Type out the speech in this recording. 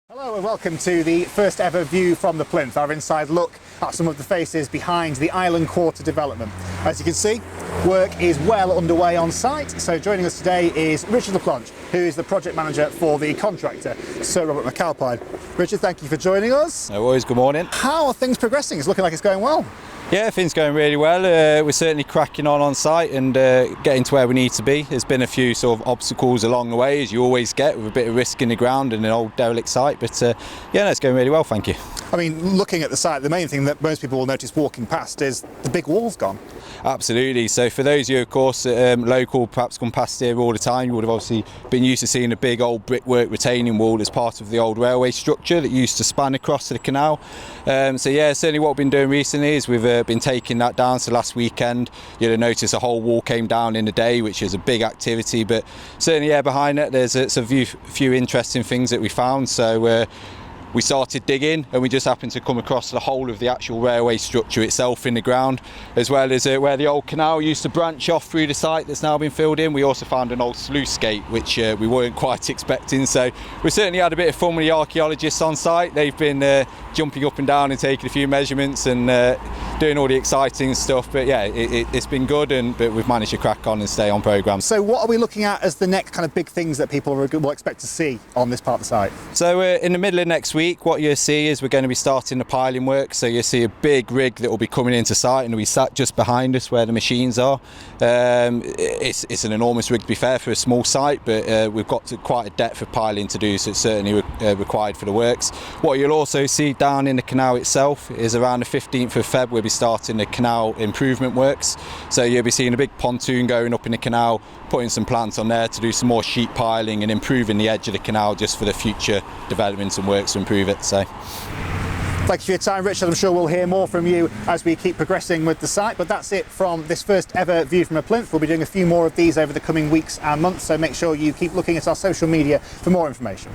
Hello and welcome to the first ever view from the Plinth, our inside look at some of the faces behind the Island Quarter development. As you can see, work is well underway on site, so joining us today is Richard Laplanche, who is the project manager for the contractor, Sir Robert McAlpine. Richard, thank you for joining us. No worries, good morning. How are things progressing? It's looking like it's going well. Yeah, things going really well. We're certainly cracking on site and getting to where we need to be. There's been a few sort of obstacles along the way, as you always get, with a bit of risk in the ground and an old derelict site, but yeah, no, it's going really well, thank you. I mean, looking at the site, the main thing that most people will notice walking past is the big wall's gone. Absolutely. So for those of you, of course, local, perhaps come past here all the time, you would have obviously been used to seeing a big old brickwork retaining wall as part of the old railway structure that used to span across to the canal. So yeah, certainly what we've been doing recently is we've been taking that down. So last weekend, you'll have noticed a whole wall came down in a day, which is a big activity. But certainly, yeah, behind it, there's a few interesting things that we found. So we started digging and we just happened to come across the whole of the actual railway structure itself in the ground, as well as where the old canal used to branch off through the site that's now been filled in. We also found an old sluice gate, which we weren't quite expecting. So we certainly had a bit of fun with the archaeologists on site. They've been jumping up and down and taking a few measurements and doing all the exciting stuff. But yeah, it's been good, but we've managed to crack on and stay on programme. So what are we looking at as the next kind of big things that people will expect to see on this part of the site? So in the middle of next week, what you'll see is we're going to be starting the piling work. So you'll see a big rig that will be coming into site and will be sat just behind us where the machines are. It's an enormous rig, to be fair, for a small site, but we've got quite a depth of piling to do, so it's certainly required for the works. What you'll also see down in the canal itself is around the 15th of Feb we'll be starting the canal improvement works. So you'll be seeing a big pontoon going up in the canal, putting some plants on there to do some more sheet piling and improving the edge of the canal just for the future developments and works to improve it. So thank you for your time, Richard. I'm sure we'll hear more from you as we keep progressing with the site, but that's it from this first ever view from a Plinth. We'll be doing a few more of these over the coming weeks and months, so make sure you keep looking at our social media for more information.